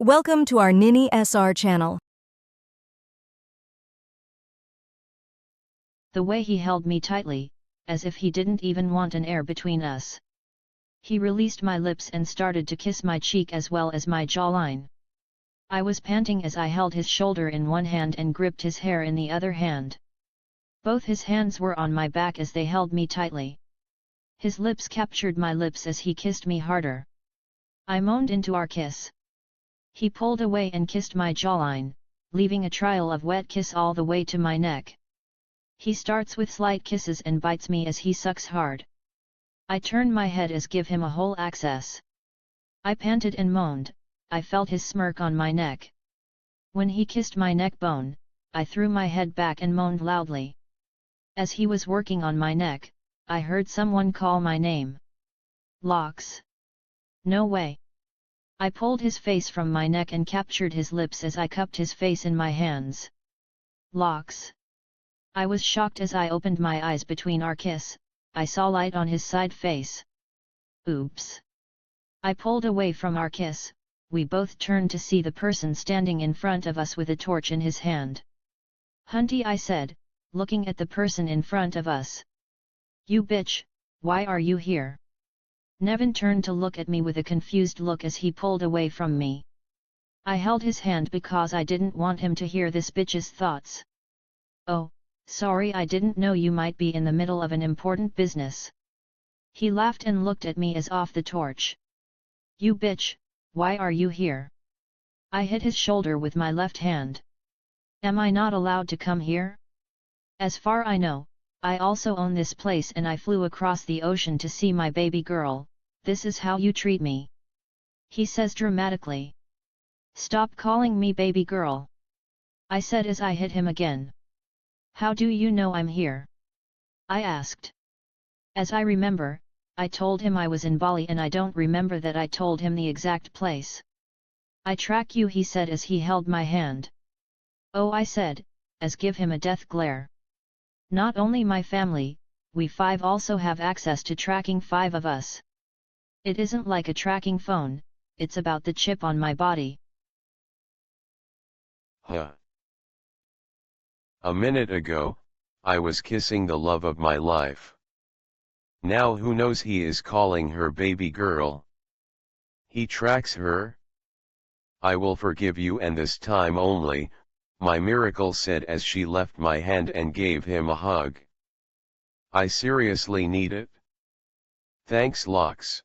Welcome to our Nini SR channel. The way he held me tightly, as if he didn't even want an air between us. He released my lips and started to kiss my cheek as well as my jawline. I was panting as I held his shoulder in one hand and gripped his hair in the other hand. Both his hands were on my back as they held me tightly. His lips captured my lips as he kissed me harder. I moaned into our kiss. He pulled away and kissed my jawline, leaving a trail of wet kiss all the way to my neck. He starts with slight kisses and bites me as he sucks hard. I turn my head as give him a whole access. I panted and moaned. I felt his smirk on my neck. When he kissed my neck bone, I threw my head back and moaned loudly. As he was working on my neck, I heard someone call my name. Locks. No way. I pulled his face from my neck and captured his lips as I cupped his face in my hands. Locks. I was shocked as I opened my eyes between our kiss. I saw light on his side face. Oops. I pulled away from our kiss. We both turned to see the person standing in front of us with a torch in his hand. Hunty, I said, looking at the person in front of us. You bitch, why are you here? Nevin turned to look at me with a confused look as he pulled away from me. I held his hand because I didn't want him to hear this bitch's thoughts. Oh, sorry, I didn't know you might be in the middle of an important business. He laughed and looked at me as off the torch. You bitch, why are you here? I hit his shoulder with my left hand. Am I not allowed to come here? As far I know, I also own this place and I flew across the ocean to see my baby girl. This is how you treat me? He says dramatically. Stop calling me baby girl. I said as I hit him again. How do you know I'm here? I asked. As I remember, I told him I was in Bali and I don't remember that I told him the exact place. I track you, he said as he held my hand. Oh, I said, as give him a death glare. Not only my family, we 5 also have access to tracking 5 of us. It isn't like a tracking phone, it's about the chip on my body. Huh. A minute ago, I was kissing the love of my life. Now who knows he is calling her baby girl? He tracks her? I will forgive you, and this time only, my miracle said as she left my hand and gave him a hug. I seriously need it. Thanks, Locks.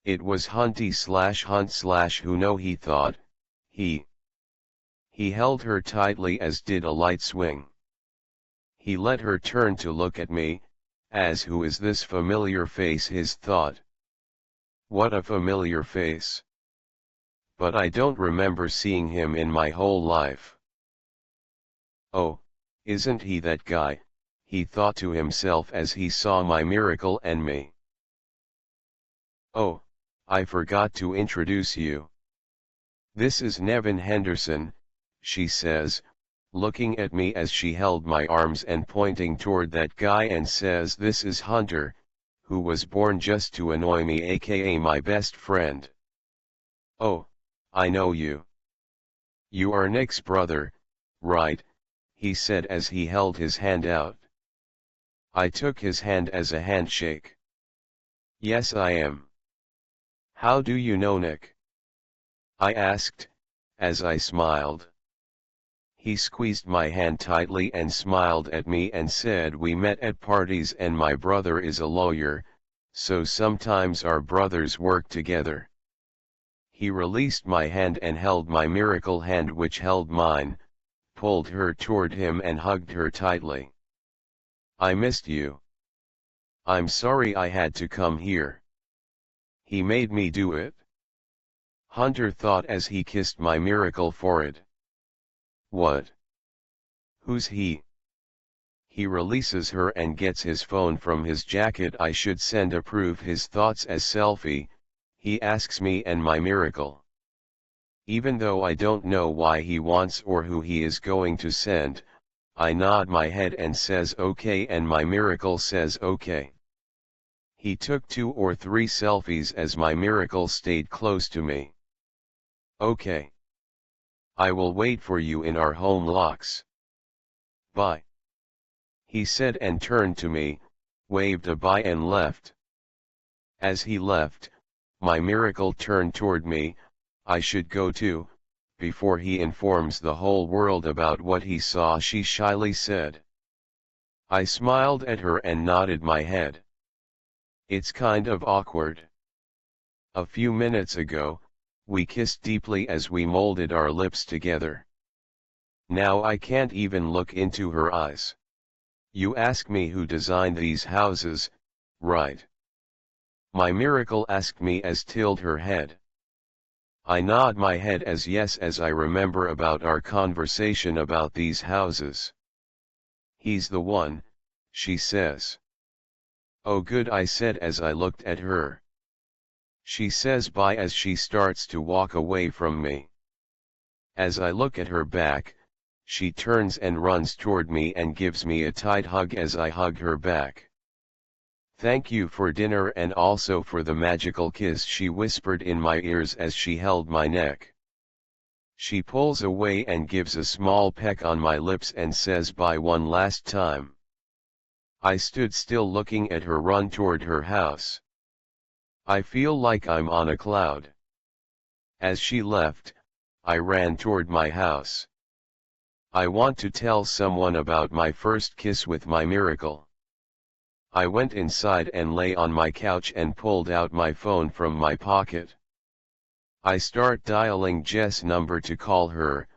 It was Hunty/Hunt/who know, he thought. He held her tightly as did a light swing. He let her turn to look at me, as who is this familiar face, his thought. What a familiar face. But I don't remember seeing him in my whole life. Oh, isn't he that guy, he thought to himself as he saw my miracle and me. Oh, I forgot to introduce you. This is Nevin Henderson, she says, looking at me as she held my arms and pointing toward that guy, and says this is Hunter, who was born just to annoy me, aka my best friend. Oh, I know you. You are Nick's brother, right? He said as he held his hand out. I took his hand as a handshake. Yes, I am. How do you know Nick? I asked, as I smiled. He squeezed my hand tightly and smiled at me and said we met at parties and my brother is a lawyer, so sometimes our brothers work together. He released my hand and held my miracle hand, which held mine, pulled her toward him and hugged her tightly. I missed you. I'm sorry I had to come here. He made me do it. Hunter thought as he kissed my miracle forehead. What? Who's he? He releases her and gets his phone from his jacket. I should send approve his thoughts as selfie, he asks me and my miracle. Even though I don't know why he wants or who he is going to send, I nod my head and says okay, and my miracle says okay. He took 2 or 3 selfies as my miracle stayed close to me. Okay. I will wait for you in our home locks. Bye. He said and turned to me, waved a bye and left. As he left, my miracle turned toward me. I should go too, before he informs the whole world about what he saw, she shyly said. I smiled at her and nodded my head. It's kind of awkward. A few minutes ago, we kissed deeply as we molded our lips together. Now I can't even look into her eyes. You ask me who designed these houses, right? My miracle asked me as tilted her head. I nod my head as yes as I remember about our conversation about these houses. He's the one, she says. Oh good, I said as I looked at her. She says bye as she starts to walk away from me. As I look at her back, she turns and runs toward me and gives me a tight hug as I hug her back. Thank you for dinner and also for the magical kiss, she whispered in my ears as she held my neck. She pulls away and gives a small peck on my lips and says bye one last time. I stood still looking at her run toward her house. I feel like I'm on a cloud. As she left, I ran toward my house. I want to tell someone about my first kiss with my miracle. I went inside and lay on my couch and pulled out my phone from my pocket. I start dialing Jess' number to call her,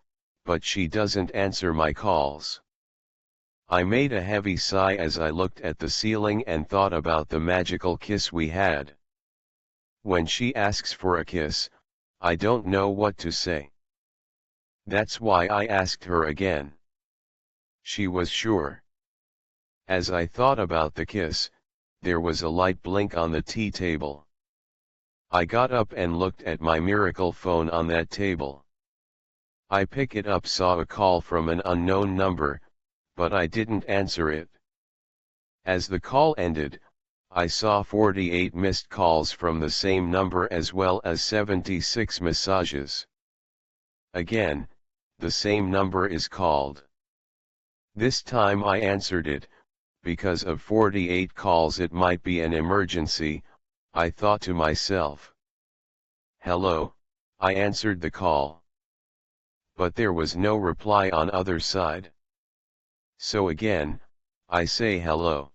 but she doesn't answer my calls. I made a heavy sigh as I looked at the ceiling and thought about the magical kiss we had. When she asks for a kiss, I don't know what to say. That's why I asked her again. She was sure. As I thought about the kiss, there was a light blink on the tea table. I got up and looked at my miracle phone on that table. I picked it up, saw a call from an unknown number, but I didn't answer it. As the call ended, I saw 48 missed calls from the same number as well as 76 messages. Again, the same number is called. This time I answered it, because of 48 calls it might be an emergency, I thought to myself. Hello, I answered the call. But there was no reply on other side. So again, I say hello.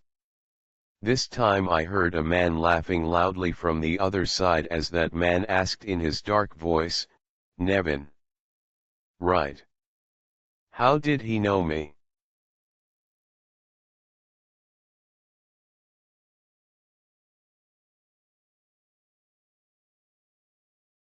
This time I heard a man laughing loudly from the other side as that man asked in his dark voice, Nevin. Right. How did he know me?